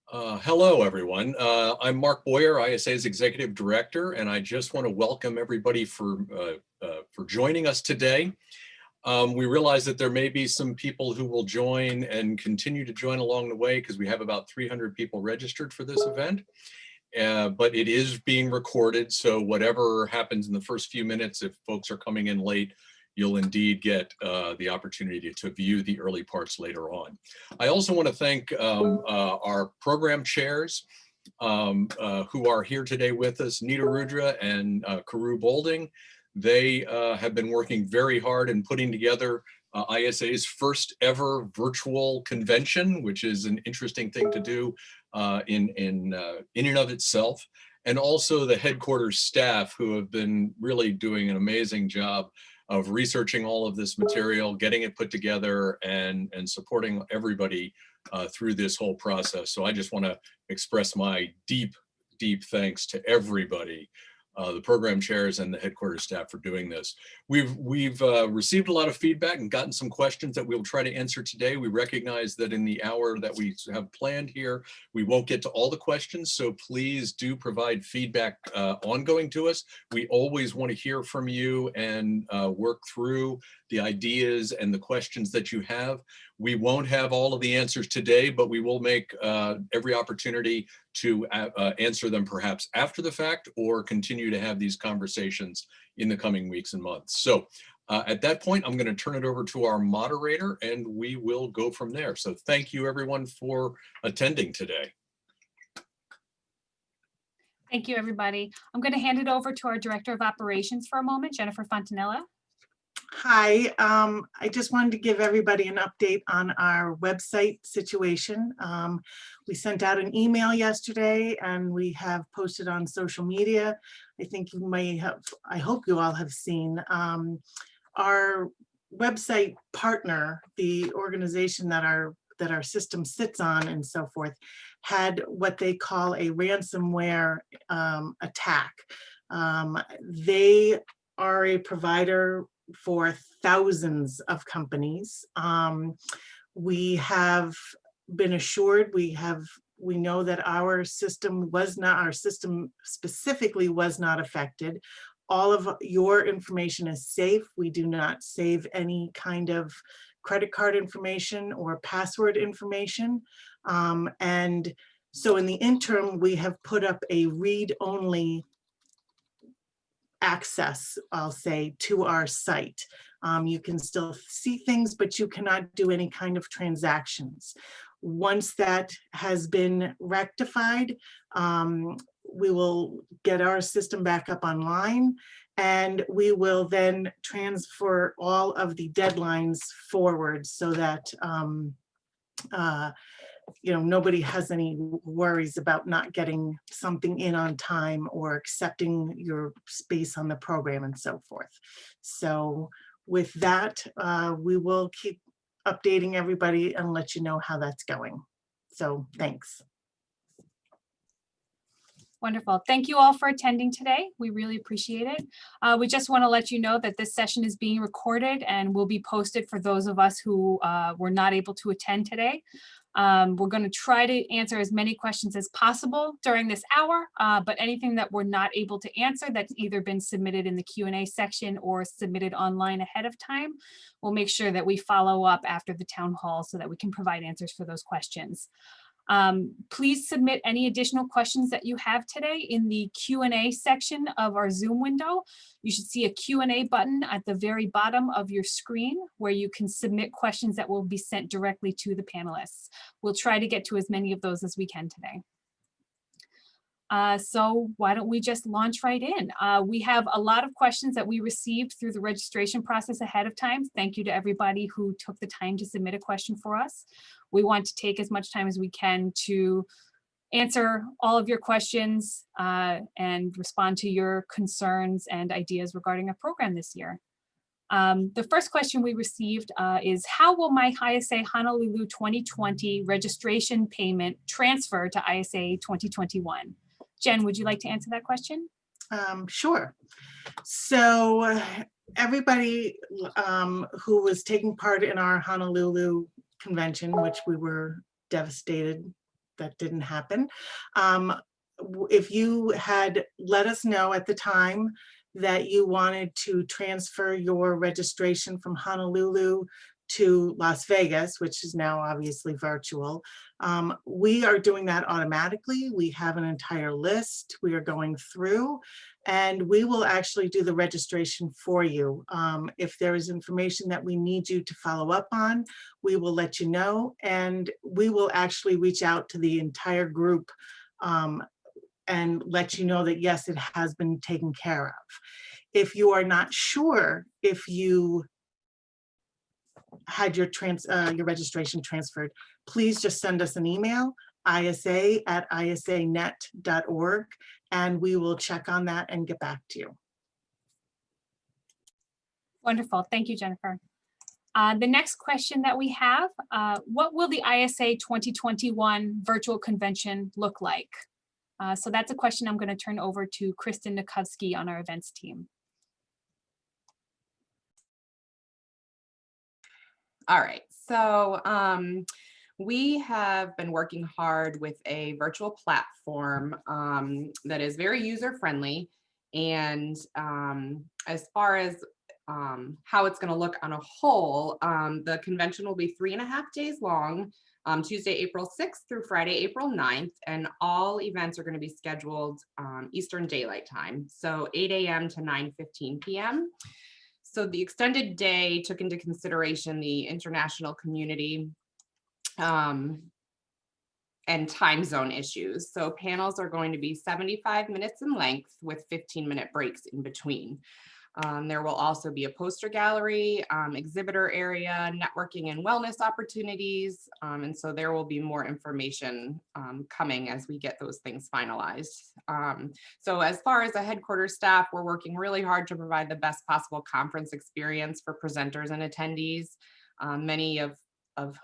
Hello, everyone. I'm Mark Boyer, ISA's Executive Director, and I just want to welcome everybody for joining us today. We realize that there may be some people who will join and continue to join along the way because we have about 300 people registered for this event. But it is being recorded, so whatever happens in the first few minutes, if folks are coming in late, you'll indeed get the opportunity to view the early parts later on. I also want to thank our program chairs who are here today with us, Nita, Rudra, and Carew, Boulding. They have been working very hard in putting together ISA's first ever virtual convention, which is an interesting thing to do in and of itself. And also the headquarters staff who have been really doing an amazing job of researching all of this material, getting it put together, and supporting everybody through this whole process. So I just want to express my deep thanks to everybody, the program chairs and the headquarters staff, for doing this. We've received a lot of feedback and gotten some questions that we'll try to answer today. We recognize that in the hour that we have planned here, we won't get to all the questions, so please do provide feedback ongoing to us. We always want to hear from you and work through the ideas and the questions that you have. We won't have all of the answers today, but we will make every opportunity to answer them perhaps after the fact, or continue to have these conversations in the coming weeks and months. So at that point, I'm going to turn it over to our moderator and we will go from there. So thank you everyone for attending today. Thank you, everybody. I'm going to hand it over to our Director of Operations for a moment, Jennifer Fontanella. Hi, I just wanted to give everybody an update on our website situation. We sent out an email yesterday and we have posted on social media. I think you may have, I hope you all have seen, our website partner, the organization that our system sits on and so forth, had what they call a ransomware attack. They are a provider for thousands of companies. We have been assured, we know that our system specifically was not affected. All of your information is safe. We do not save any kind of credit card information or password information. And so in the interim, we have put up a read-only access, I'll say, to our site. You can still see things, but you cannot do any kind of transactions. Once that has been rectified, we will get our system back up online, and we will then transfer all of the deadlines forward so that you know, nobody has any worries about not getting something in on time or accepting your space on the program and so forth. So with that, we will keep updating everybody and let you know how that's going. So thanks. Wonderful. Thank you all for attending today. We really appreciate it. We just want to let you know that this session is being recorded and will be posted for those of us who were not able to attend today. We're going to try to answer as many questions as possible during this hour, but anything that we're not able to answer that's either been submitted in the Q&A section or submitted online ahead of time, we'll make sure that we follow up after the town hall so that we can provide answers for those questions. Please submit any additional questions that you have today in the Q&A section of our Zoom window. You should see a Q&A button at the very bottom of your screen where you can submit questions that will be sent directly to the panelists. We'll try to get to as many of those as we can today. So why don't we just launch right in? We have a lot of questions that we received through the registration process ahead of time. Thank you to everybody who took the time to submit a question for us. We want to take as much time as we can to answer all of your questions and respond to your concerns and ideas regarding our program this year. The first question we received is, how will my ISA Honolulu 2020 registration payment transfer to ISA 2021? Jen, would you like to answer that question? Sure. So everybody who was taking part in our Honolulu convention, which we were devastated that didn't happen. If you had let us know at the time that you wanted to transfer your registration from Honolulu to Las Vegas, which is now obviously virtual, we are doing that automatically. We have an entire list we are going through, and we will actually do the registration for you. If there is information that we need you to follow up on, we will let you know, and we will actually reach out to the entire group and let you know that yes, it has been taken care of. If you are not sure if you had your registration transferred, please just send us an email, isa@isanet.org, and we will check on that and get back to you. Wonderful. Thank you, Jennifer. The next question that we have, what will the ISA 2021 virtual convention look like? So that's a question I'm going to turn over to Kristen Nikovsky on our events team. All right, so we have been working hard with a virtual platform that is very user-friendly. And as far as how it's going to look on a whole, the convention will be 3.5 days long, Tuesday, April 6th through Friday, April 9th, and all events are going to be scheduled Eastern Daylight Time, so 8 a.m. to 9:15 p.m. So the extended day took into consideration the international community and time zone issues. So panels are going to be 75 minutes in length with 15-minute breaks in between. There will also be a poster gallery, exhibitor area, networking and wellness opportunities. And so there will be more information coming as we get those things finalized. So as far as the headquarters staff, we're working really hard to provide the best possible conference experience for presenters and attendees, many of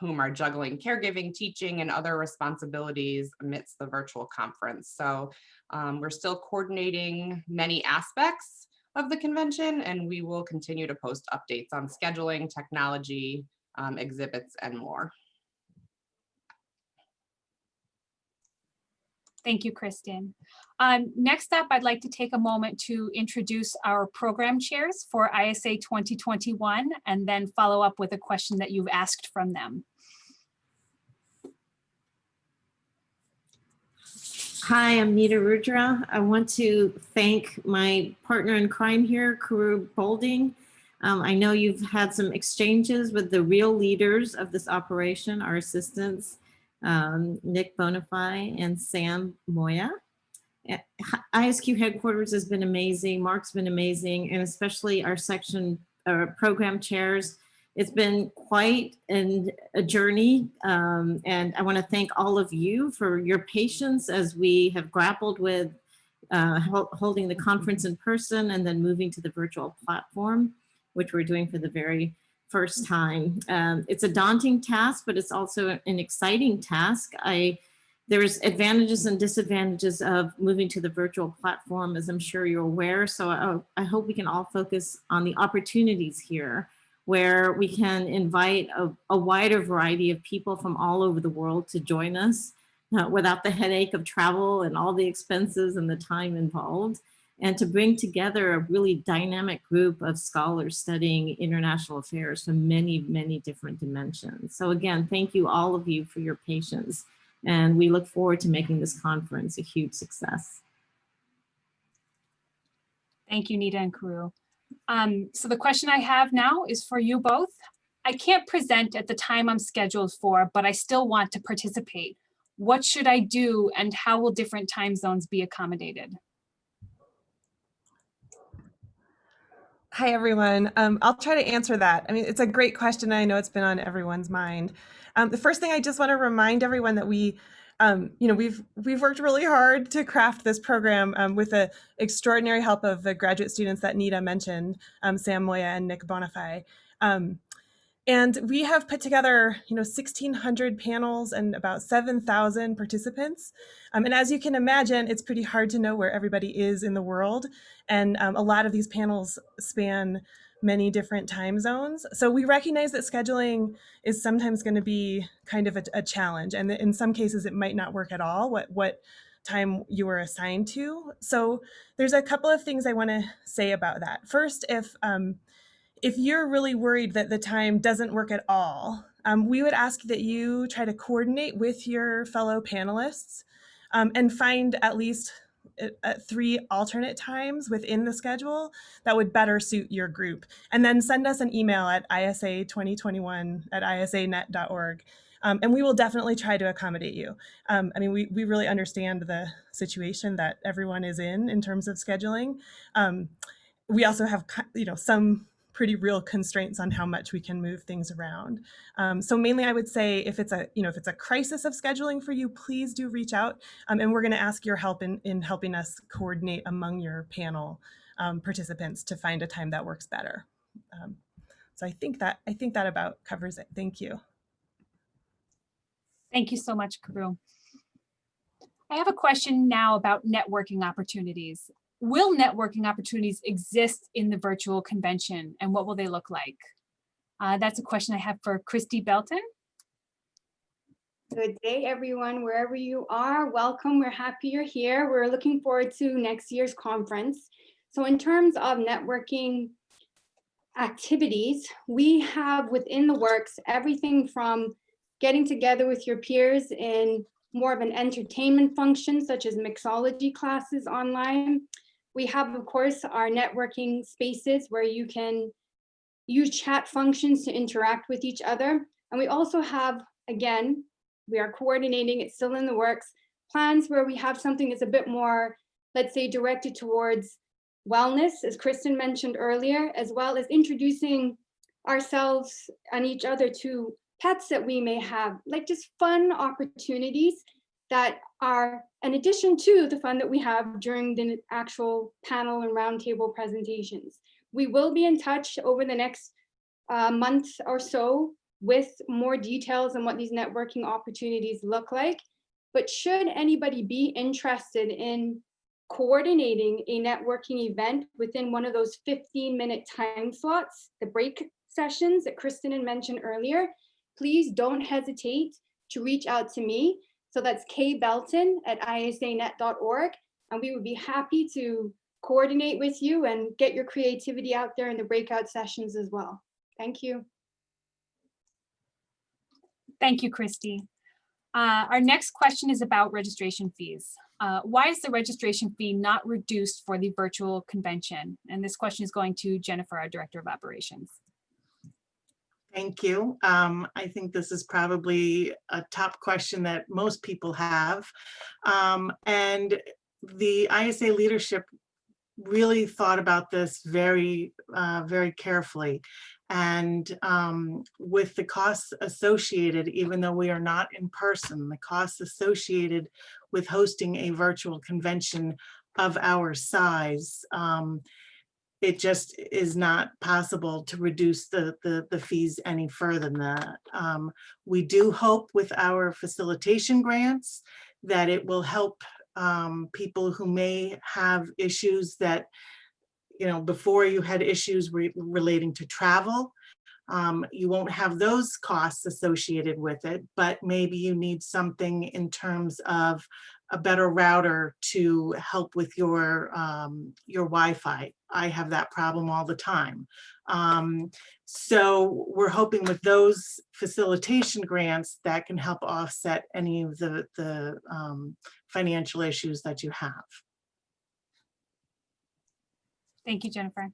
whom are juggling caregiving, teaching, and other responsibilities amidst the virtual conference. So we're still coordinating many aspects of the convention, and we will continue to post updates on scheduling, technology, exhibits, and more. Thank you, Kristen. Next up, I'd like to take a moment to introduce our program chairs for ISA 2021, and then follow up with a question that you've asked from them. Hi, I'm Nita Rudra. I want to thank my partner in crime here, Carew Boulding. I know you've had some exchanges with the real leaders of this operation, our assistants, Nick Bonifay and Sam Moya. ISQ headquarters has been amazing. Mark's been amazing, and especially our section program chairs. It's been quite a journey, and I want to thank all of you for your patience as we have grappled with holding the conference in person and then moving to the virtual platform, which we're doing for the very first time. It's a daunting task, but it's also an exciting task. There's advantages and disadvantages of moving to the virtual platform, as I'm sure you're aware. So I hope we can all focus on the opportunities here, where we can invite a wider variety of people from all over the world to join us without the headache of travel and all the expenses and the time involved, and to bring together a really dynamic group of scholars studying international affairs from many, many different dimensions. So again, thank you all of you for your patience, and we look forward to making this conference a huge success. Thank you, Nita and Carew. So the question I have now is for you both. I can't present at the time I'm scheduled for, but I still want to participate. What should I do, and how will different time zones be accommodated? Hi, everyone. I'll try to answer that. I mean, it's a great question. I know it's been on everyone's mind. The first thing I just want to remind everyone that we've worked really hard to craft this program with the extraordinary help of the graduate students that Nita mentioned, Sam Moya and Nick Bonifay. And we have put together, 1,600 panels and about 7,000 participants. And as you can imagine, it's pretty hard to know where everybody is in the world. And a lot of these panels span many different time zones. So we recognize that scheduling is sometimes going to be kind of a challenge, and in some cases it might not work at all, what time you were assigned to. So there's a couple of things I want to say about that. First, if you're really worried that the time doesn't work at all, we would ask that you try to coordinate with your fellow panelists and find at least 3 alternate times within the schedule that would better suit your group. And then send us an email at isa2021@isanet.org. And we will definitely try to accommodate you. I mean, we really understand the situation that everyone is in terms of scheduling. We also have, some pretty real constraints on how much we can move things around. So mainly I would say if it's a crisis of scheduling for you, please do reach out. And we're going to ask your help in helping us coordinate among your panel participants to find a time that works better. So I think that about covers it. Thank you. Thank you so much, Carew. I have a question now about networking opportunities. Will networking opportunities exist in the virtual convention, and what will they look like? That's a question I have for Christy Belton. Good day, everyone, wherever you are. Welcome. We're happy you're here. We're looking forward to next year's conference. So in terms of networking activities, we have within the works everything from getting together with your peers in more of an entertainment function, such as mixology classes online. We have, of course, our networking spaces where you can use chat functions to interact with each other. And we also have, again, we are coordinating, it's still in the works, plans where we have something that's a bit more, let's say, directed towards wellness, as Kristen mentioned earlier, as well as introducing ourselves and each other to pets that we may have, like just fun opportunities that are in addition to the fun that we have during the actual panel and roundtable presentations. We will be in touch over the next month or so with more details on what these networking opportunities look like. But should anybody be interested in coordinating a networking event within one of those 15-minute time slots, the break sessions that Kristen had mentioned earlier, please don't hesitate to reach out to me. So that's kbelton@isanet.org. And we would be happy to coordinate with you and get your creativity out there in the breakout sessions as well. Thank you. Thank you, Christy. Our next question is about registration fees. Why is the registration fee not reduced for the virtual convention? And this question is going to Jennifer, our Director of Operations. Thank you. I think this is probably a top question that most people have. And the ISA leadership really thought about this very, very carefully. And with the costs associated, even though we are not in person, the costs associated with hosting a virtual convention of our size, it just is not possible to reduce the fees any further than that. We do hope with our facilitation grants that it will help people who may have issues that, before you had issues relating to travel. You won't have those costs associated with it, but maybe you need something in terms of a better router to help with your Wi-Fi. I have that problem all the time. So we're hoping with those facilitation grants that can help offset any of the financial issues that you have. Thank you, Jennifer.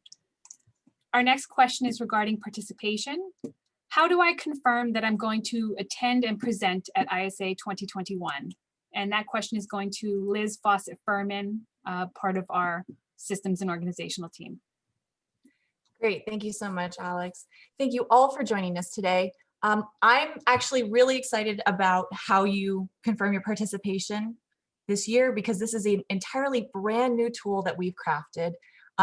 Our next question is regarding participation. How do I confirm that I'm going to attend and present at ISA 2021? And that question is going to Liz Fawcett-Furman, part of our systems and organizational team. Great, thank you so much, Alex. Thank you all for joining us today. I'm actually really excited about how you confirm your participation this year, because this is an entirely brand new tool that we've crafted,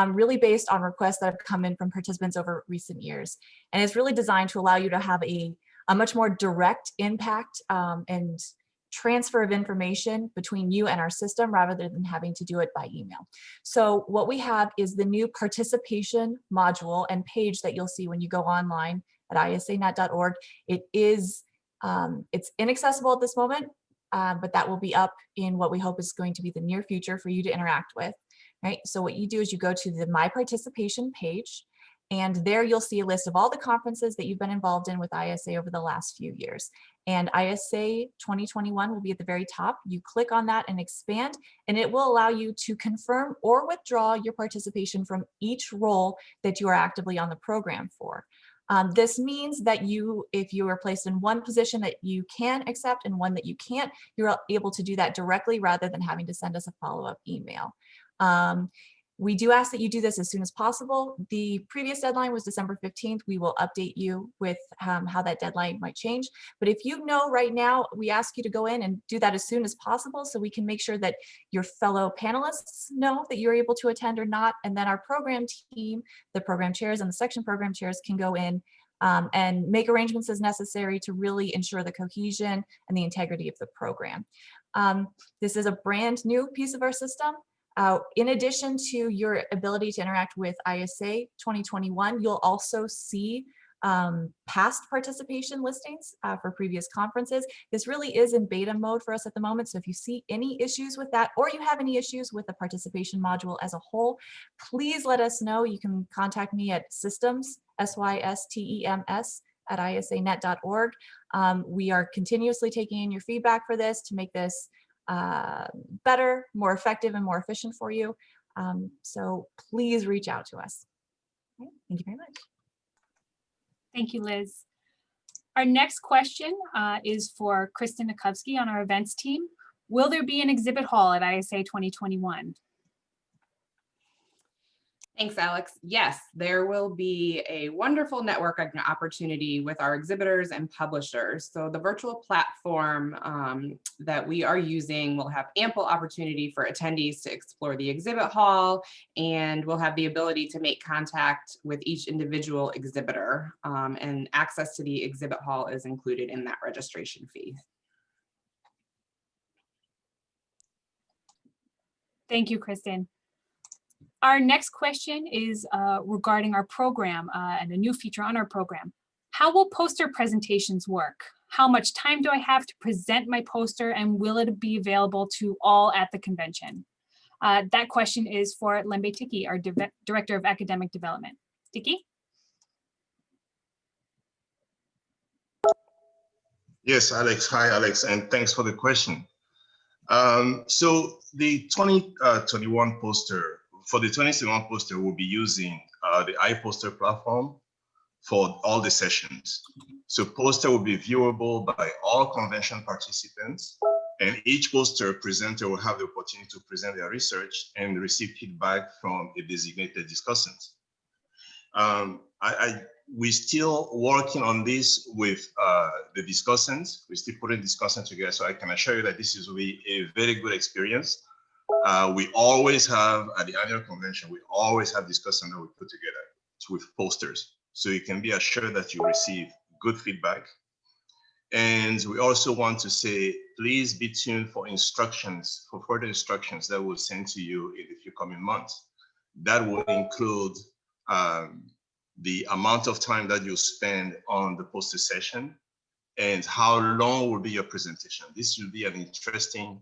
really based on requests that have come in from participants over recent years. And it's really designed to allow you to have a much more direct impact and transfer of information between you and our system rather than having to do it by email. So what we have is the new participation module and page that you'll see when you go online at isanet.org. It is, it's inaccessible at this moment, but that will be up in what we hope is going to be the near future for you to interact with, right? So what you do is you go to the My Participation page, and there you'll see a list of all the conferences that you've been involved in with ISA over the last few years. And ISA 2021 will be at the very top. You click on that and expand, and it will allow you to confirm or withdraw your participation from each role that you are actively on the program for. This means that if you are placed in one position that you can accept and one that you can't, you're able to do that directly rather than having to send us a follow-up email. We do ask that you do this as soon as possible. The previous deadline was December 15th. We will update you with how that deadline might change. But if you know right now, we ask you to go in and do that as soon as possible so we can make sure that your fellow panelists know that you're able to attend or not. And then our program team, the program chairs and the section program chairs can go in and make arrangements as necessary to really ensure the cohesion and the integrity of the program. This is a brand new piece of our system. In addition to your ability to interact with ISA 2021, you'll also see past participation listings for previous conferences. This really is in beta mode for us at the moment. So if you see any issues with that, or you have any issues with the participation module as a whole, please let us know. You can contact me at systems, SYSTEMS, at isanet.org. We are continuously taking in your feedback for this to make this better, more effective, and more efficient for you. So please reach out to us. Okay, thank you very much. Thank you, Liz. Our next question is for Kristen Nikovsky on our events team. Will there be an exhibit hall at ISA 2021? Thanks, Alex. Yes, there will be a wonderful networking opportunity with our exhibitors and publishers. So the virtual platform that we are using will have ample opportunity for attendees to explore the exhibit hall, and we'll have the ability to make contact with each individual exhibitor, and access to the exhibit hall is included in that registration fee. Thank you, Kristen. Our next question is regarding our program and a new feature on our program. How will poster presentations work? How much time do I have to present my poster, and will it be available to all at the convention? That question is for Lembe Tiki, our Director of Academic Development. Tiki? Yes, Alex. Hi, Alex, and thanks for the question. So the 2021 poster, for the 2021 poster, we'll be using the iPoster platform for all the sessions. So poster will be viewable by all convention participants, and each poster presenter will have the opportunity to present their research and receive feedback from a designated discussant. We're still working on this with the discussants. We're still putting discussants together, so I can assure you that this will be a very good experience. We always have, at the annual convention, we always have discussions that we put together with posters. So you can be assured that you receive good feedback. And we also want to say, please be tuned for instructions, for further instructions that we'll send to you in the few coming months. That will include the amount of time that you spend on the poster session and how long will be your presentation. This will be an interesting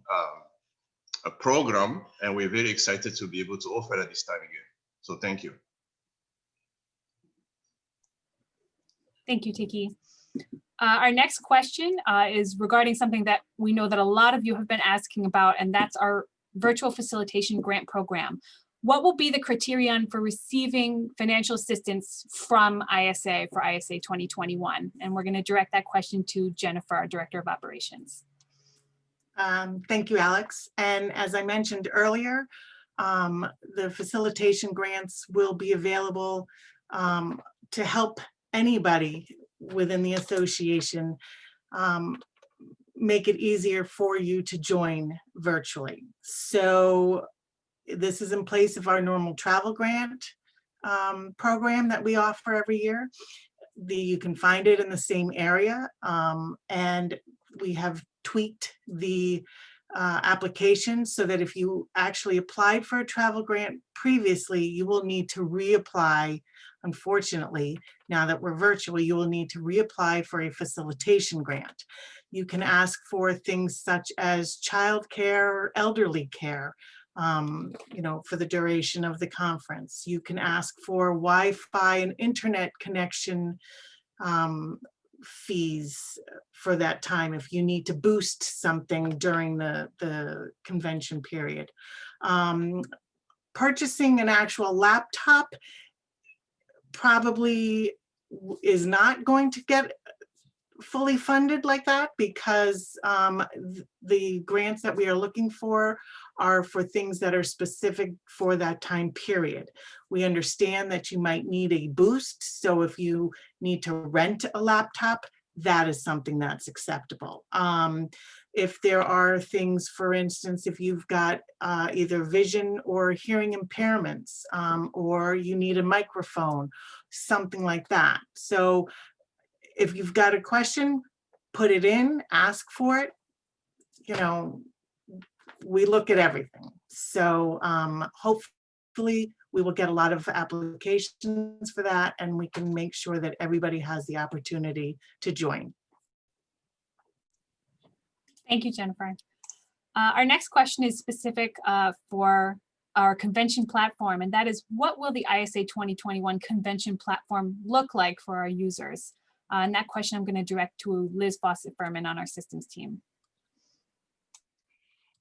a program, and we're very excited to be able to offer at this time again. So thank you. Thank you, Tiki. Our next question is regarding something that we know that a lot of you have been asking about, and that's our virtual facilitation grant program. What will be the criterion for receiving financial assistance from ISA for ISA 2021? And we're going to direct that question to Jennifer, our Director of Operations. Thank you, Alex. And as I mentioned earlier, the facilitation grants will be available to help anybody within the association make it easier for you to join virtually. So this is in place of our normal travel grant program that we offer every year. You can find it in the same area, and we have tweaked the application so that if you actually applied for a travel grant previously, you will need to reapply. Unfortunately, now that we're virtual, you will need to reapply for a facilitation grant. You can ask for things such as childcare or elderly care, you know, for the duration of the conference. You can ask for Wi-Fi and internet connection fees for that time if you need to boost something during the convention period. Purchasing an actual laptop probably is not going to get fully funded like that, because the grants that we are looking for are for things that are specific for that time period. We understand that you might need a boost, so if you need to rent a laptop, that is something that's acceptable. If there are things, for instance, if you've got either vision or hearing impairments, or you need a microphone, something like that. So if you've got a question, put it in, ask for it. You know, we look at everything. So hopefully we will get a lot of applications for that, and we can make sure that everybody has the opportunity to join. Thank you, Jennifer. Our next question is specific for our convention platform, and that is, what will the ISA 2021 convention platform look like for our users? And that question I'm going to direct to Liz Fawcett-Furman on our systems team.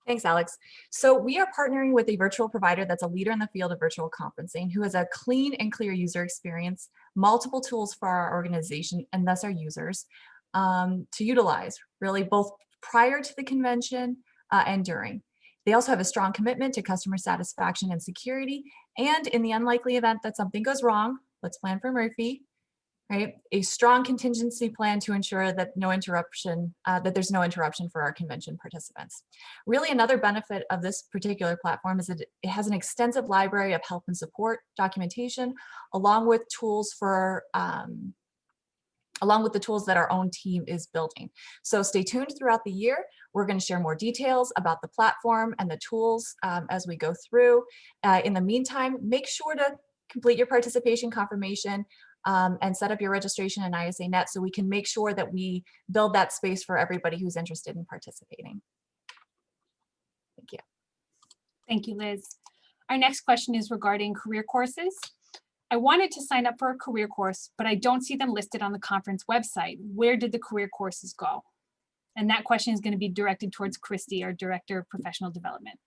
Thanks, Alex. So we are partnering with a virtual provider that's a leader in the field of virtual conferencing, who has a clean and clear user experience, multiple tools for our organization and thus our users to utilize, really both prior to the convention and during. They also have a strong commitment to customer satisfaction and security. And in the unlikely event that something goes wrong, let's plan for Murphy, right? A strong contingency plan to ensure that there's no interruption for our convention participants. Really, another benefit of this particular platform is that it has an extensive library of help and support documentation, along with tools for along with the tools that our own team is building. So stay tuned throughout the year. We're going to share more details about the platform and the tools as we go through. In the meantime, make sure to complete your participation confirmation and set up your registration in ISANet so we can make sure that we build that space for everybody who's interested in participating. Thank you. Thank you, Liz. Our next question is regarding career courses. I wanted to sign up for a career course, but I don't see them listed on the conference website. Where did the career courses go? And that question is going to be directed towards Christy, our Director of Professional Development.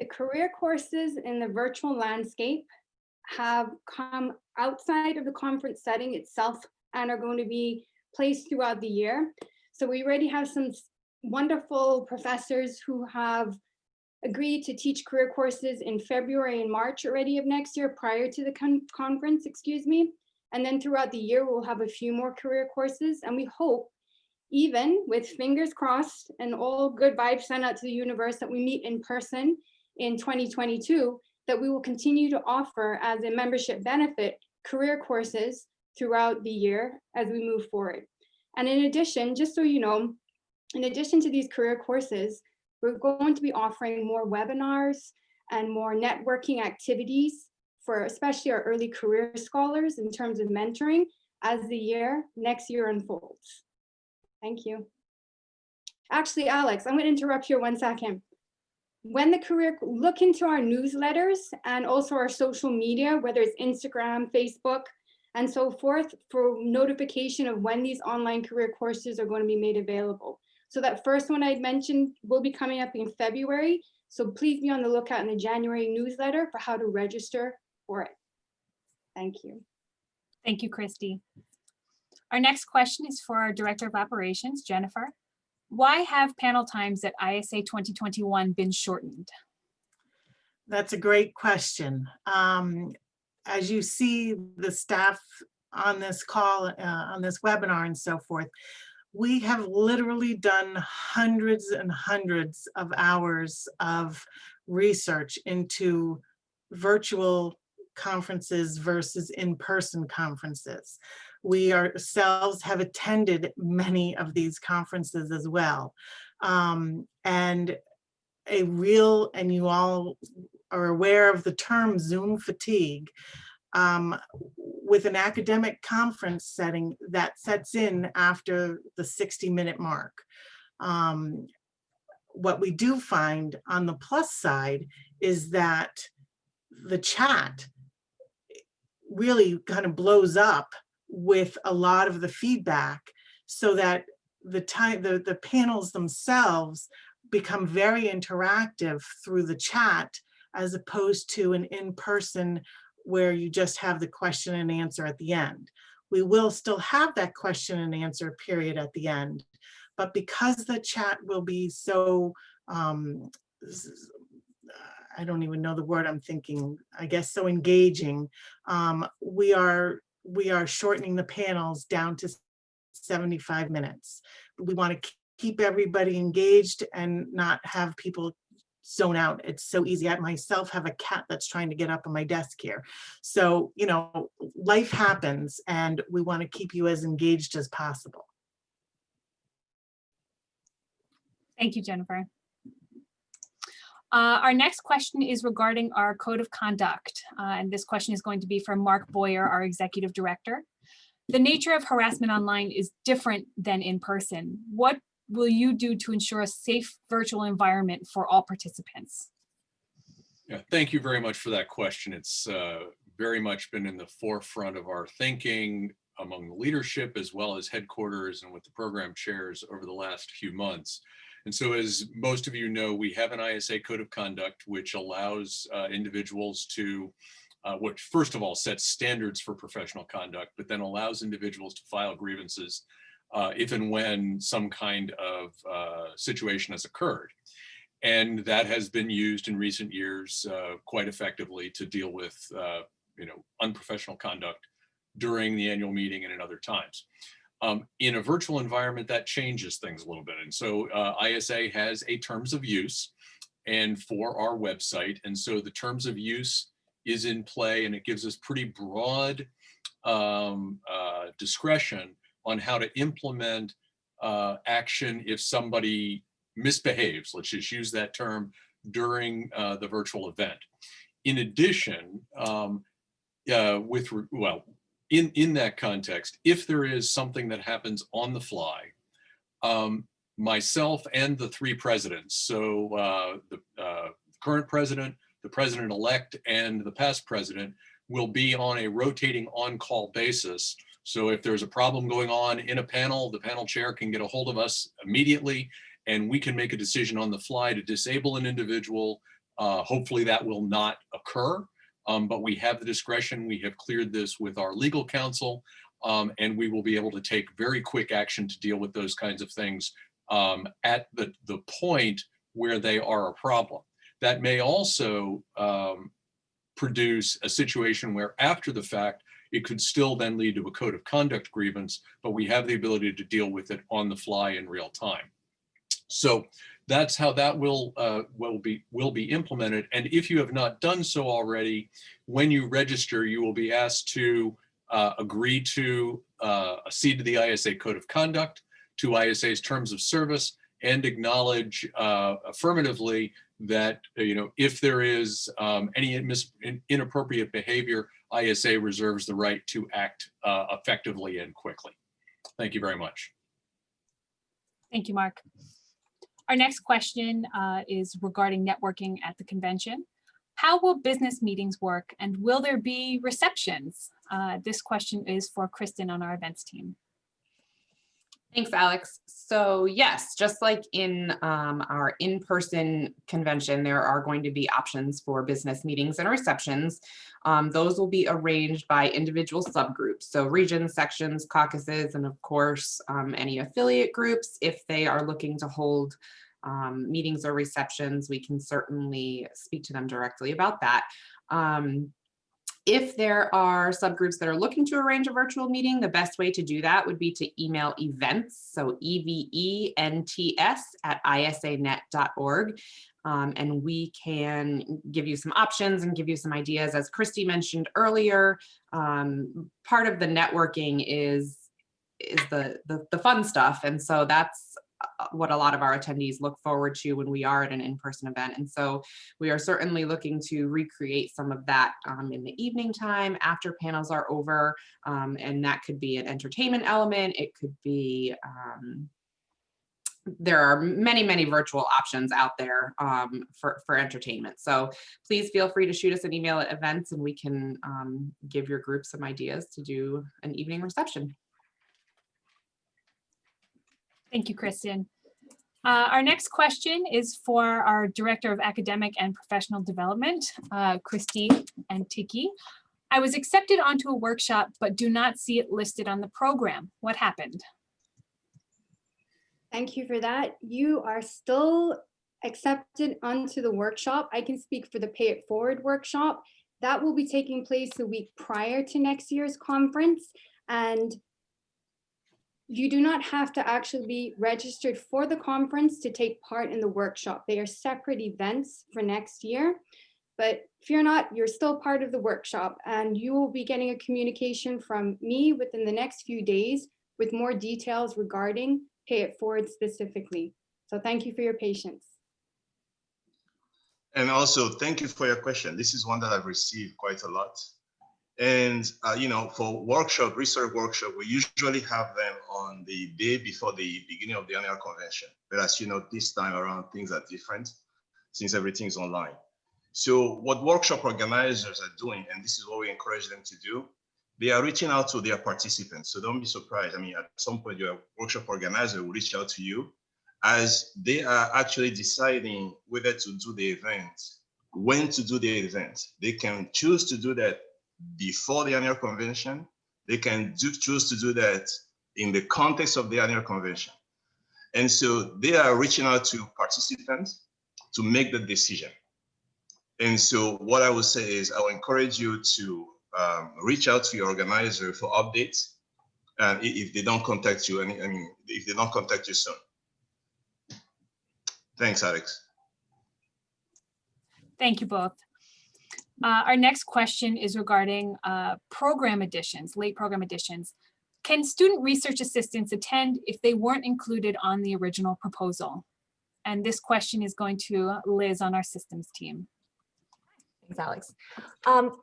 The career courses in the virtual landscape have come outside of the conference setting itself and are going to be placed throughout the year. So we already have some wonderful professors who have agreed to teach career courses in February and March already of next year, prior to the conference, excuse me. And then throughout the year, we'll have a few more career courses. And we hope, even with fingers crossed and all good vibes sent out to the universe, that we meet in person in 2022, that we will continue to offer as a membership benefit career courses throughout the year as we move forward. And in addition, just so you know, in addition to these career courses, we're going to be offering more webinars and more networking activities for especially our early career scholars in terms of mentoring as the next year unfolds. Thank you. Actually, Alex, I'm going to interrupt you 1 second. When the career, look into our newsletters and also our social media, whether it's Instagram, Facebook, and so forth, for notification of when these online career courses are going to be made available. So that first one I mentioned will be coming up in February. So please be on the lookout in the January newsletter for how to register for it. Thank you. Thank you, Christy. Our next question is for our Director of Operations, Jennifer. Why have panel times at ISA 2021 been shortened? That's a great question. As you see the staff on this call, on this webinar and so forth, we have literally done hundreds and hundreds of hours of research into virtual conferences versus in-person conferences. We ourselves have attended many of these conferences as well. And you all are aware of the term Zoom fatigue. With an academic conference setting that sets in after the 60-minute mark. What we do find on the plus side is that the chat really kind of blows up with a lot of the feedback, so that the panels themselves become very interactive through the chat, as opposed to an in-person where you just have the question and answer at the end. We will still have that question and answer period at the end, but because the chat will be so, I don't even know the word I'm thinking, I guess so engaging, we are shortening the panels down to 75 minutes. We want to keep everybody engaged and not have people zone out. It's so easy. I myself have a cat that's trying to get up on my desk here. So, you know, life happens and we want to keep you as engaged as possible. Thank you, Jennifer. Our next question is regarding our code of conduct. And this question is going to be from Mark Boyer, our executive director. The nature of harassment online is different than in person. What will you do to ensure a safe virtual environment for all participants? Yeah, thank you very much for that question. It's very much been in the forefront of our thinking among the leadership as well as headquarters and with the program chairs over the last few months. And so, as most of you know, we have an ISA code of conduct which allows individuals to, which first of all sets standards for professional conduct, but then allows individuals to file grievances if and when some kind of situation has occurred. And that has been used in recent years quite effectively to deal with unprofessional conduct during the annual meeting and at other times. In a virtual environment, that changes things a little bit. And so ISA has a terms of use and for our website. And so the terms of use is in play, and it gives us pretty broad discretion on how to implement action if somebody misbehaves, let's just use that term, during the virtual event. In addition, in that context, if there is something that happens on the fly, myself and the three presidents, so the current president, the president-elect, and the past president will be on a rotating on-call basis. So if there's a problem going on in a panel, the panel chair can get a hold of us immediately, and we can make a decision on the fly to disable an individual. Hopefully that will not occur. But we have the discretion. We have cleared this with our legal counsel, and we will be able to take very quick action to deal with those kinds of things at the point where they are a problem. That may also produce a situation where after the fact, it could still then lead to a code of conduct grievance, but we have the ability to deal with it on the fly in real time. So that's how that will be implemented. And if you have not done so already, when you register, you will be asked to agree to accede to the ISA Code of Conduct, to ISA's terms of service, and acknowledge affirmatively that if there is any inappropriate behavior, ISA reserves the right to act effectively and quickly. Thank you very much. Thank you, Mark. Our next question is regarding networking at the convention. How will business meetings work, and will there be receptions? This question is for Kristen on our events team. Thanks, Alex. So yes, just like in our in-person convention, there are going to be options for business meetings and receptions. Those will be arranged by individual subgroups. So regions, sections, caucuses, and of course, any affiliate groups. If they are looking to hold meetings or receptions, we can certainly speak to them directly about that. If there are subgroups that are looking to arrange a virtual meeting, the best way to do that would be to email events, so events@isanet.org, and we can give you some options and give you some ideas. As Christy mentioned earlier, part of the networking is the fun stuff, and so that's what a lot of our attendees look forward to when we are at an in-person event. And so we are certainly looking to recreate some of that in the evening time after panels are over. And that could be an entertainment element. It could be, there are many, many virtual options out there for entertainment. So please feel free to shoot us an email at events and we can give your group some ideas to do an evening reception. Thank you, Kristen. Our next question is for our Director of Academic and Professional Development, Christy and Tiki. I was accepted onto a workshop, but do not see it listed on the program. What happened? Thank you for that. You are still accepted onto the workshop. I can speak for the Pay It Forward workshop. That will be taking place the week prior to next year's conference. And you do not have to actually be registered for the conference to take part in the workshop. They are separate events for next year. But fear not, you're still part of the workshop and you will be getting a communication from me within the next few days with more details regarding Pay It Forward specifically. So thank you for your patience. And also, thank you for your question. This is one that I've received quite a lot. And, you know, for workshop, research workshop, we usually have them on the day before the beginning of the annual convention. But as you know, this time around, things are different since everything is online. So what workshop organizers are doing, and this is what we encourage them to do, they are reaching out to their participants. So don't be surprised. I mean, at some point, your workshop organizer will reach out to you as they are actually deciding whether to do the event, when to do the event. They can choose to do that before the annual convention. They can choose to do that in the context of the annual convention. And so they are reaching out to participants to make the decision. And so what I would say is I will encourage you to reach out to your organizer for updates, and if they don't contact you, if they don't contact you soon. Thanks, Alex. Thank you both. Our next question is regarding program additions, late program additions. Can student research assistants attend if they weren't included on the original proposal? And this question is going to Liz on our systems team. Thanks, Alex.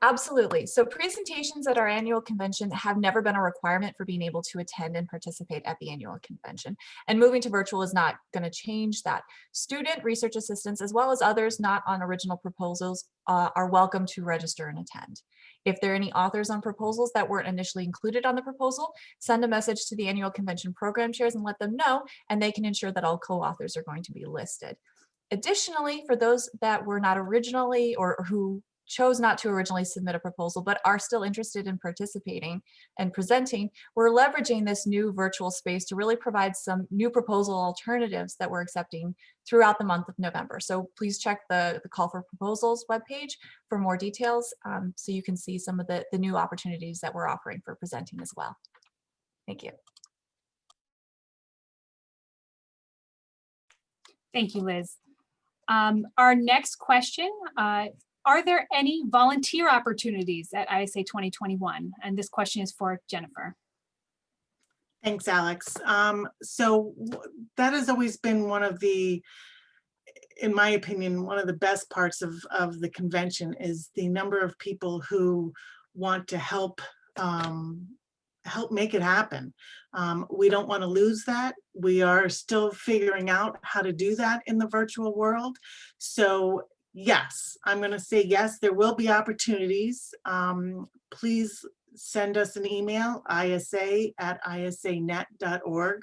Absolutely. So presentations at our annual convention have never been a requirement for being able to attend and participate at the annual convention. And moving to virtual is not going to change that. Student research assistants, as well as others not on original proposals, are welcome to register and attend. If there are any authors on proposals that weren't initially included on the proposal, send a message to the annual convention program chairs and let them know, and they can ensure that all co-authors are going to be listed. Additionally, for those that were not originally or who chose not to originally submit a proposal but are still interested in participating and presenting, we're leveraging this new virtual space to really provide some new proposal alternatives that we're accepting throughout the month of November. So please check the call for proposals webpage for more details so you can see some of the new opportunities that we're offering for presenting as well. Thank you. Thank you, Liz. Our next question, are there any volunteer opportunities at ISA 2021? And this question is for Jennifer. Thanks, Alex. So that has always been one of the, in my opinion, one of the best parts of the convention is the number of people who want to help make it happen. We don't want to lose that. We are still figuring out how to do that in the virtual world. So yes, I'm going to say yes, there will be opportunities. Please send us an email, isa@isanet.org.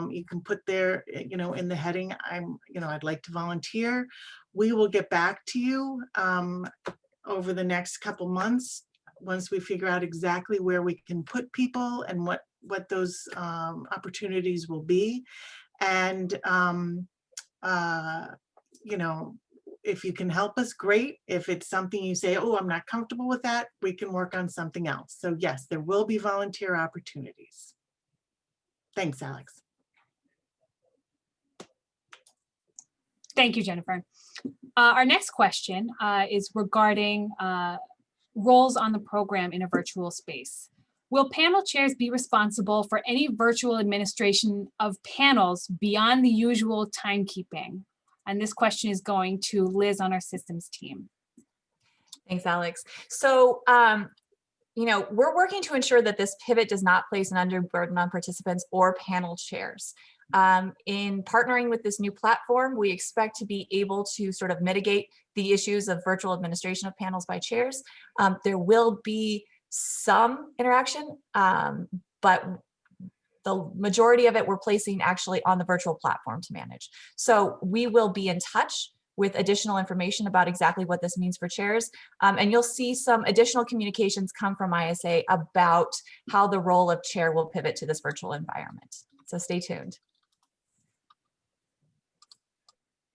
You can put there, in the heading, I'd like to volunteer. We will get back to you over the next couple months once we figure out exactly where we can put people and what those opportunities will be. And, if you can help us, great. If it's something you say, oh, I'm not comfortable with that, we can work on something else. So yes, there will be volunteer opportunities. Thanks, Alex. Thank you, Jennifer. Our next question is regarding roles on the program in a virtual space. Will panel chairs be responsible for any virtual administration of panels beyond the usual timekeeping? And this question is going to Liz on our systems team. Thanks, Alex. So, we're working to ensure that this pivot does not place an undue burden on participants or panel chairs. In partnering with this new platform, we expect to be able to sort of mitigate the issues of virtual administration of panels by chairs. There will be some interaction, but the majority of it we're placing actually on the virtual platform to manage. So we will be in touch with additional information about exactly what this means for chairs. And you'll see some additional communications come from ISA about how the role of chair will pivot to this virtual environment. So stay tuned.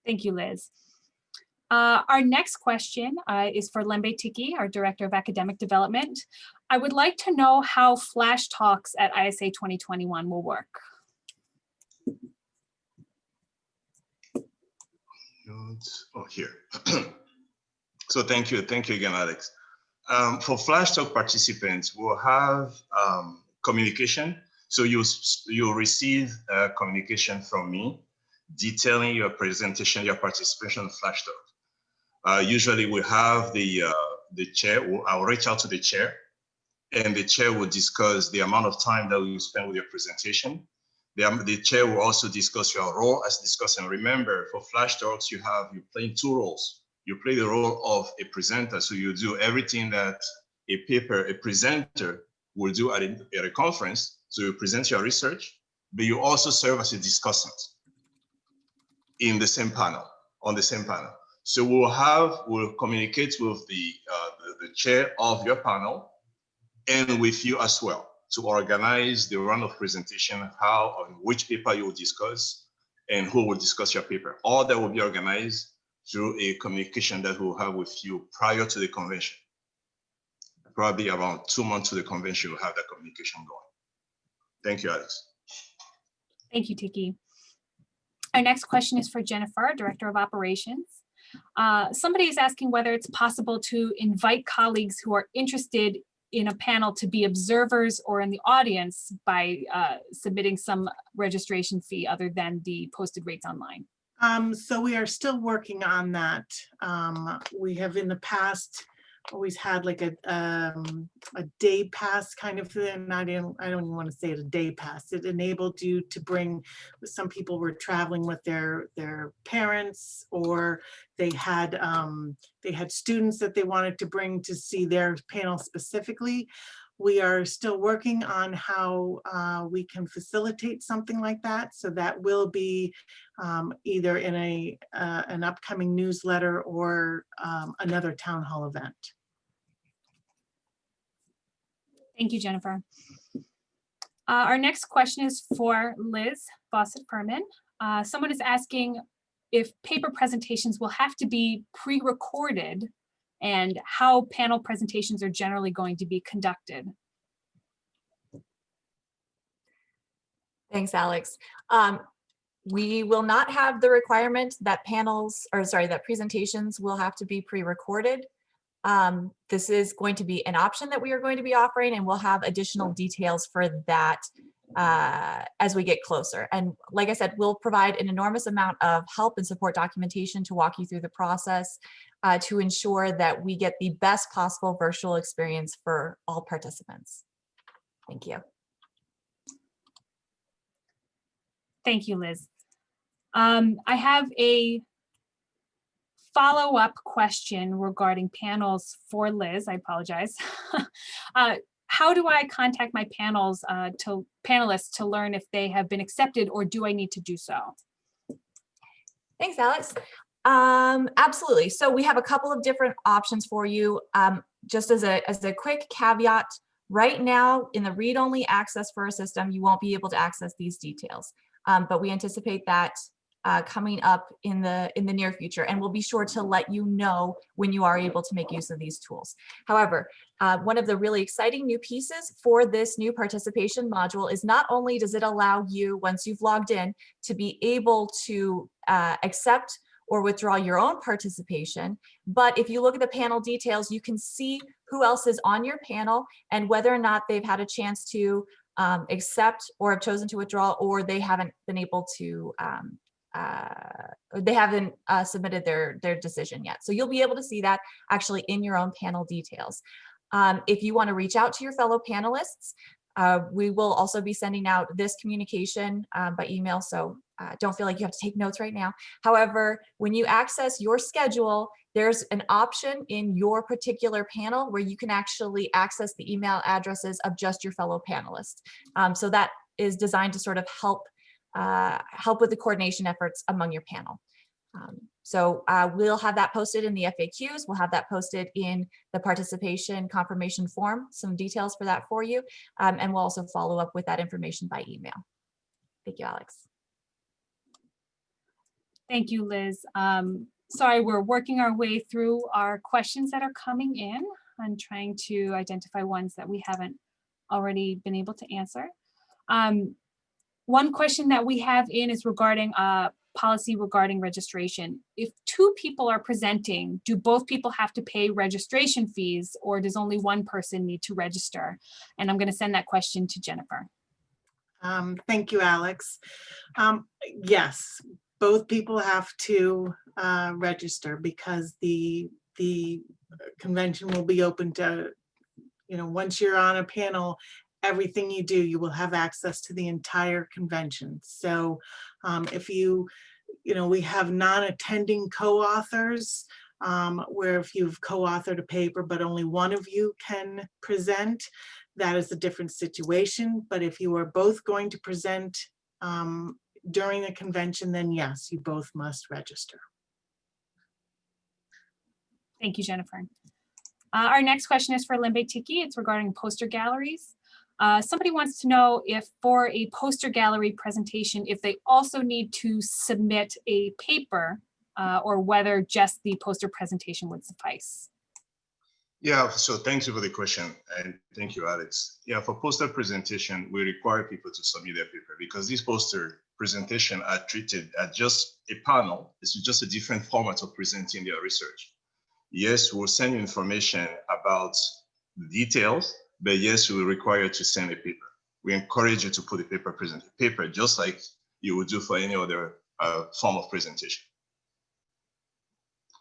Thank you, Liz. Our next question is for Lembe Tiki, our Director of Academic Development. I would like to know how Flash Talks at ISA 2021 will work. Oh, here. So thank you again, Alex. For Flash Talk participants, we'll have communication. So you'll receive communication from me detailing your presentation, your participation in Flash Talk. Usually we have the chair. I'll reach out to the chair, and the chair will discuss the amount of time that we spend with your presentation. The chair will also discuss your role as discussed. And remember, for Flash Talks, you're playing two roles. You play the role of a presenter, so you do everything that a presenter will do at a conference. So you present your research, but you also serve as a discussant in the same panel, on the same panel. So we'll communicate with the chair of your panel and with you as well, to organize the round of presentation, how and which paper you will discuss and who will discuss your paper. All that will be organized through a communication that we'll have with you prior to the convention. Probably around 2 months to the convention, we'll have that communication going. Thank you, Alex. Thank you, Tiki. Our next question is for Jennifer, Director of Operations. Somebody is asking whether it's possible to invite colleagues who are interested in a panel to be observers or in the audience by submitting some registration fee other than the posted rates online. So we are still working on that. We have in the past always had like a day pass kind of thing. I don't even want to say it a day pass. It enabled you to bring, some people were traveling with their parents, or they had students that they wanted to bring to see their panel specifically. We are still working on how we can facilitate something like that. So that will be either in an upcoming newsletter or another town hall event. Thank you, Jennifer. Our next question is for Liz Fawcett-Furman. Someone is asking if paper presentations will have to be pre-recorded and how panel presentations are generally going to be conducted. Thanks, Alex. We will not have the requirement that that presentations will have to be pre-recorded. This is going to be an option that we are going to be offering, and we'll have additional details for that as we get closer. And like I said, we'll provide an enormous amount of help and support documentation to walk you through the process to ensure that we get the best possible virtual experience for all participants. Thank you. Thank you, Liz. I have a follow-up question regarding panels for Liz. I apologize. How do I contact my panelists to learn if they have been accepted, or do I need to do so? Thanks, Alex. Absolutely. So we have a couple of different options for you. Just as a quick caveat, right now in the read-only access for our system, you won't be able to access these details. But we anticipate that coming up in the near future, and we'll be sure to let you know when you are able to make use of these tools. However, one of the really exciting new pieces for this new participation module is not only does it allow you, once you've logged in, to be able to accept or withdraw your own participation. But if you look at the panel details, you can see who else is on your panel and whether or not they've had a chance to accept or have chosen to withdraw, or they haven't been able to, they haven't submitted their decision yet. So you'll be able to see that actually in your own panel details. If you want to reach out to your fellow panelists, we will also be sending out this communication by email, so don't feel like you have to take notes right now. However, when you access your schedule, there's an option in your particular panel where you can actually access the email addresses of just your fellow panelists. So that is designed to sort of help with the coordination efforts among your panel. So we'll have that posted in the FAQs. We'll have that posted in the participation confirmation form, some details for that for you. And we'll also follow up with that information by email. Thank you, Alex. Thank you, Liz. Sorry, we're working our way through our questions that are coming in. I'm trying to identify ones that we haven't already been able to answer. One question that we have in is regarding policy regarding registration. If two people are presenting, do both people have to pay registration fees, or does only one person need to register? And I'm going to send that question to Jennifer. Thank you, Alex. Yes, both people have to register because the convention will be open to, once you're on a panel, everything you do, you will have access to the entire convention. So if we have non-attending co-authors, where if you've co-authored a paper, but only one of you can present, that is a different situation. But if you are both going to present during the convention, then yes, you both must register. Thank you, Jennifer. Our next question is for Limbe Tiki. It's regarding poster galleries. Somebody wants to know if for a poster gallery presentation, if they also need to submit a paper or whether just the poster presentation would suffice. Yeah, so thank you for the question, and thank you, Alex. Yeah, for poster presentation, we require people to submit their paper because these poster presentation are treated as just a panel. It's just a different format of presenting their research. Yes, we'll send you information about the details, but yes, we will require you to send a paper. We encourage you to put a paper just like you would do for any other form of presentation.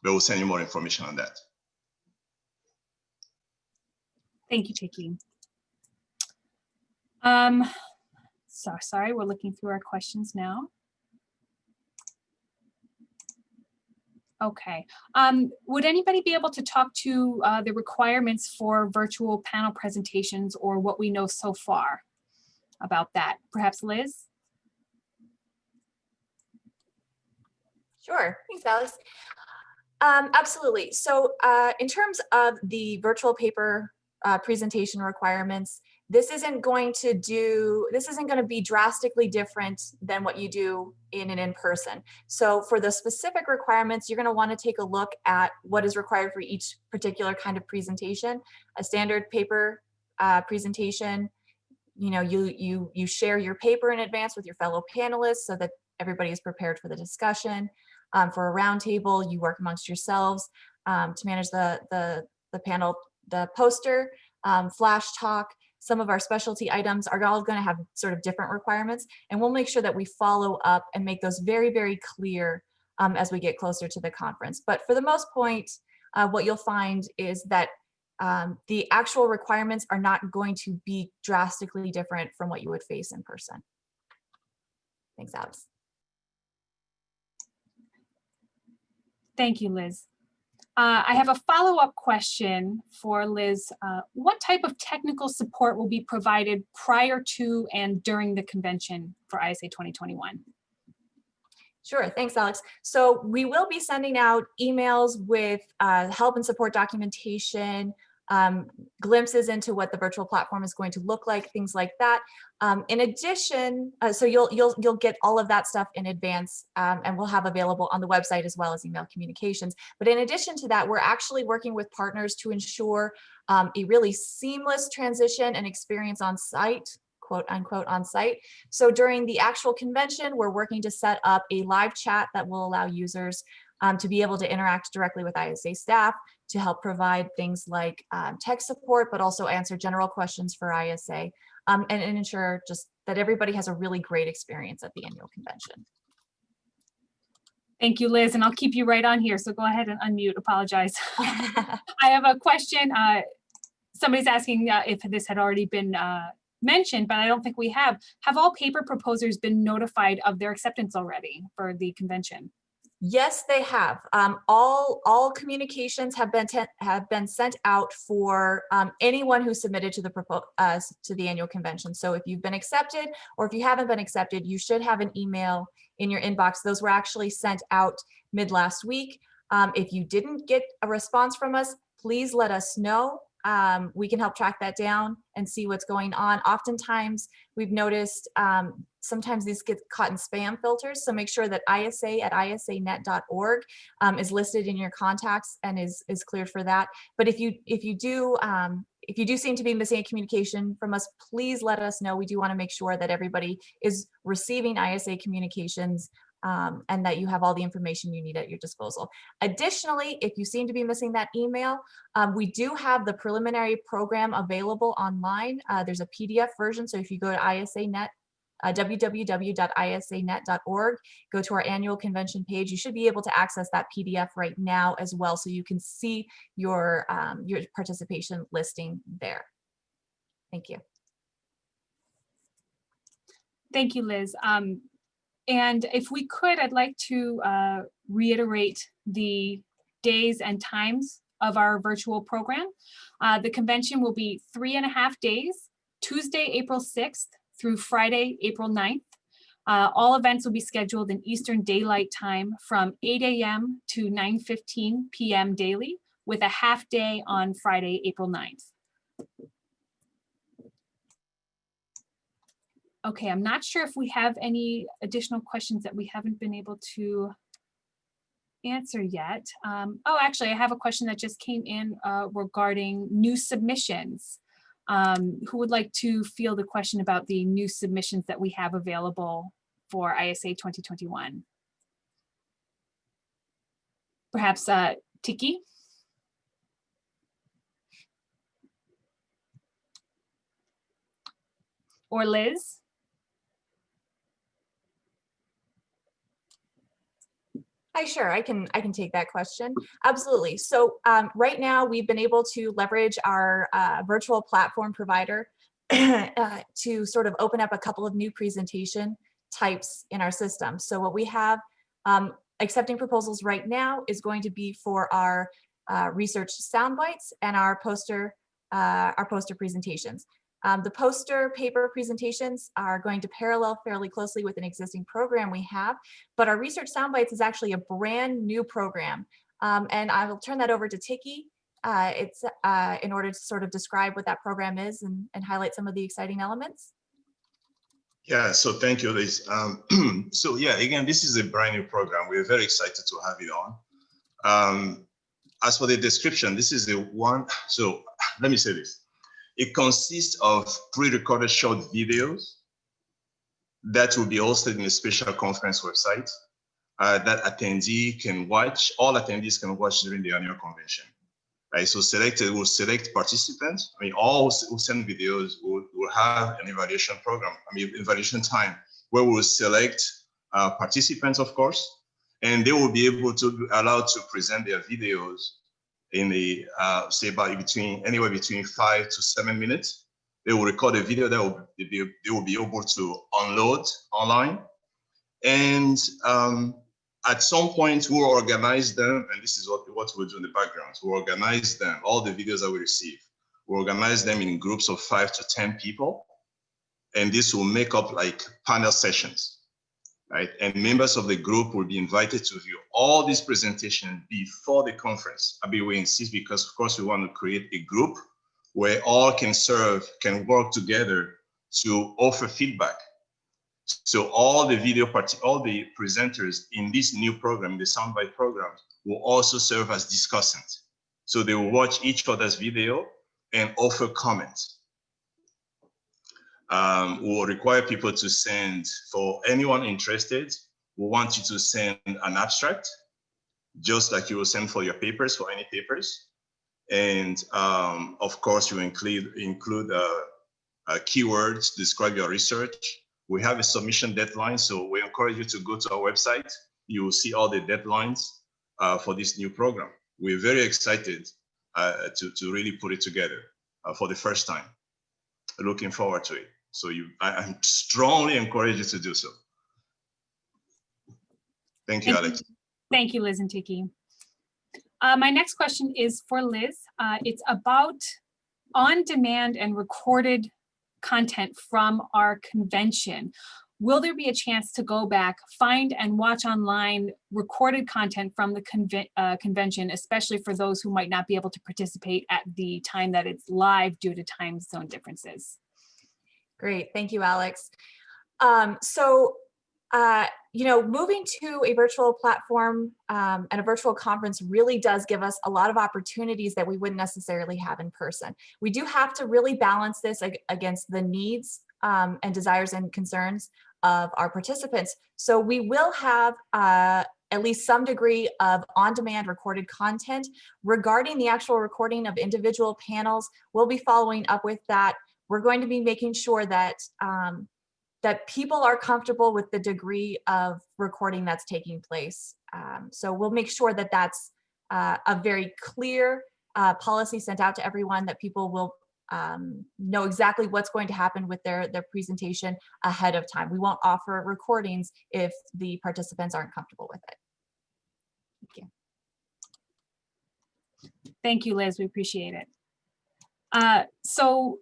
But we'll send you more information on that. Thank you, Tiki. Sorry, we're looking through our questions now. Okay. Would anybody be able to talk to the requirements for virtual panel presentations or what we know so far about that? Perhaps Liz? Sure, thanks, Alex. Absolutely. So in terms of the virtual paper presentation requirements, this isn't going to be drastically different than what you do in an in-person. So for the specific requirements, you're going to want to take a look at what is required for each particular kind of presentation. A standard paper presentation, you share your paper in advance with your fellow panelists so that everybody is prepared for the discussion. For a roundtable, you work amongst yourselves to manage the panel, the poster, flash talk. Some of our specialty items are all going to have sort of different requirements, and we'll make sure that we follow up and make those very, very clear as we get closer to the conference. But for the most point, what you'll find is that the actual requirements are not going to be drastically different from what you would face in person. Thanks, Alex. Thank you, Liz. I have a follow-up question for Liz. What type of technical support will be provided prior to and during the convention for ISA 2021? Sure, thanks, Alex. So we will be sending out emails with help and support documentation, glimpses into what the virtual platform is going to look like, things like that. In addition, so you'll get all of that stuff in advance, and we'll have available on the website as well as email communications. But in addition to that, we're actually working with partners to ensure a really seamless transition and experience on site quote unquote on site. So during the actual convention, we're working to set up a live chat that will allow users to be able to interact directly with ISA staff to help provide things like tech support, but also answer general questions for ISA and ensure just that everybody has a really great experience at the annual convention. Thank you, Liz, and I'll keep you right on here, so go ahead and unmute. Apologize. I have a question. Somebody's asking if this had already been mentioned, but I don't think we have. Have all paper proposers been notified of their acceptance already for the convention? Yes, they have. All communications have been sent out for anyone who submitted to the annual convention. So if you've been accepted, or if you haven't been accepted, you should have an email in your inbox. Those were actually sent out mid last week. If you didn't get a response from us, please let us know. We can help track that down and see what's going on. Oftentimes, we've noticed sometimes these get caught in spam filters. So make sure that isa@isanet.org is listed in your contacts and is cleared for that. But if you do seem to be missing a communication from us, please let us know. We do want to make sure that everybody is receiving ISA communications and that you have all the information you need at your disposal. Additionally, if you seem to be missing that email, we do have the preliminary program available online. There's a PDF version, so if you go to ISANet, www.isanet.org, go to our annual convention page, you should be able to access that PDF right now as well, so you can see your participation listing there. Thank you. Thank you, Liz. And if we could, I'd like to reiterate the days and times of our virtual program. The convention will be 3.5 days, Tuesday, April 6th through Friday, April 9th. All events will be scheduled in Eastern Daylight Time from 8 a.m. to 9:15 p.m. daily, with a half day on Friday, April 9th. Okay, I'm not sure if we have any additional questions that we haven't been able to answer yet. Oh, actually, I have a question that just came in regarding new submissions. Who would like to field the question about the new submissions that we have available for ISA 2021? Perhaps Tiki? Or Liz? Hi, sure, I can take that question. Absolutely. So right now we've been able to leverage our virtual platform provider to sort of open up a couple of new presentation types in our system. So what we have accepting proposals right now is going to be for our research sound bites and our poster presentations. The poster paper presentations are going to parallel fairly closely with an existing program we have, but our research soundbites is actually a brand new program. And I will turn that over to Tiki in order to sort of describe what that program is and highlight some of the exciting elements. Yeah, so thank you, Liz. So yeah, again, this is a brand new program. We're very excited to have it on. As for the description, this is the one, so let me say this. It consists of pre-recorded short videos that will be hosted in a special conference website that attendee can watch, all attendees can watch during the annual convention. Right, so we'll select participants. I mean, all who send videos will have an evaluation program, evaluation time, where we'll select participants, of course, and they will be able to be allowed to present their videos in the say anywhere between 5 to 7 minutes. They will record a video that they will be able to unload online, and at some point we'll organize them, and this is what we'll do in the background. We'll organize them, all the videos that we receive. We'll organize them in groups of 5 to 10 people, and this will make up like panel sessions. Right? And members of the group will be invited to view all these presentations before the conference. We insist because, of course, we want to create a group where all can work together to offer feedback. So all the all the presenters in this new program, the soundbite program, will also serve as discussants. So they will watch each other's video and offer comments. We'll require people to send, for anyone interested, we want you to send an abstract, just like you will send for your papers, for any papers. And of course, you include keywords, describe your research. We have a submission deadline, so we encourage you to go to our website. You will see all the deadlines for this new program. We're very excited to really put it together for the first time. Looking forward to it. So I strongly encourage you to do so. Thank you, Alex. Thank you, Liz and Tiki. My next question is for Liz. It's about on-demand and recorded content from our convention. Will there be a chance to go back, find and watch online recorded content from the convention, especially for those who might not be able to participate at the time that it's live due to time zone differences? Great, thank you, Alex. Moving to a virtual platform and a virtual conference really does give us a lot of opportunities that we wouldn't necessarily have in person. We do have to really balance this against the needs and desires and concerns of our participants. So we will have at least some degree of on-demand recorded content. Regarding the actual recording of individual panels, we'll be following up with that. We're going to be making sure that that people are comfortable with the degree of recording that's taking place. So we'll make sure that that's a very clear policy sent out to everyone, that people will know exactly what's going to happen with their presentation ahead of time. We won't offer recordings if the participants aren't comfortable with it. Thank you. Thank you, Liz, we appreciate it. So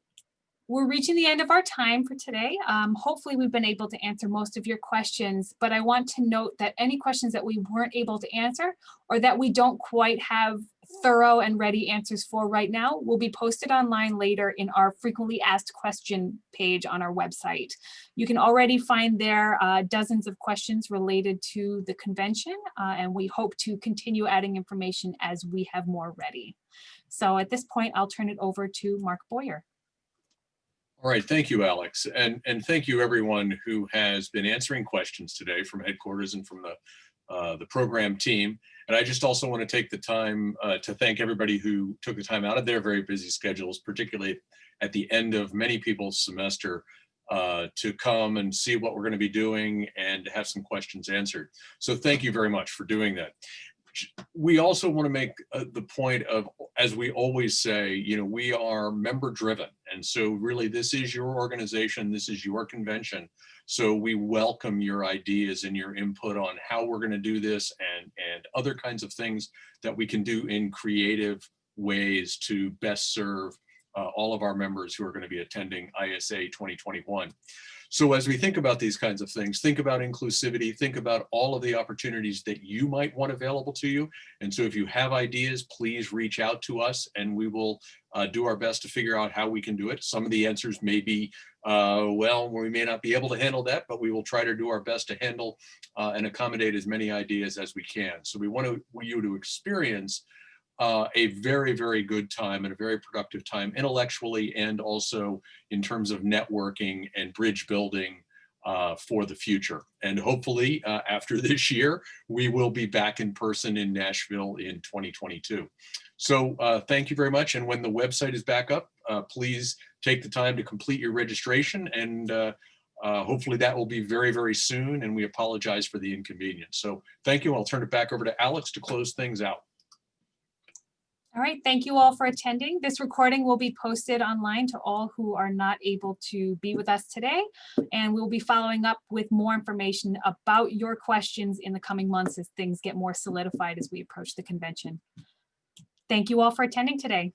we're reaching the end of our time for today. Hopefully we've been able to answer most of your questions, but I want to note that any questions that we weren't able to answer or that we don't quite have thorough and ready answers for right now will be posted online later in our frequently asked question page on our website. You can already find there dozens of questions related to the convention, and we hope to continue adding information as we have more ready. So at this point, I'll turn it over to Mark Boyer. All right, thank you, Alex. And thank you everyone who has been answering questions today from headquarters and from the program team. And I just also want to take the time to thank everybody who took the time out of their very busy schedules, particularly at the end of many people's semester, to come and see what we're going to be doing and have some questions answered. So thank you very much for doing that. We also want to make the point of, as we always say, we are member driven. And so really this is your organization, this is your convention. So we welcome your ideas and your input on how we're going to do this and other kinds of things that we can do in creative ways to best serve all of our members who are going to be attending ISA 2021. So as we think about these kinds of things, think about inclusivity, think about all of the opportunities that you might want available to you. And so if you have ideas, please reach out to us and we will do our best to figure out how we can do it. Some of the answers may be, well, we may not be able to handle that, but we will try to do our best to handle and accommodate as many ideas as we can. So we want you to experience a very, very good time and a very productive time intellectually and also in terms of networking and bridge building for the future. And hopefully after this year, we will be back in person in Nashville in 2022. So thank you very much. And when the website is back up, please take the time to complete your registration and hopefully that will be very, very soon. And we apologize for the inconvenience. So thank you. I'll turn it back over to Alex to close things out. All right, thank you all for attending. This recording will be posted online to all who are not able to be with us today. And we'll be following up with more information about your questions in the coming months as things get more solidified as we approach the convention. Thank you all for attending today.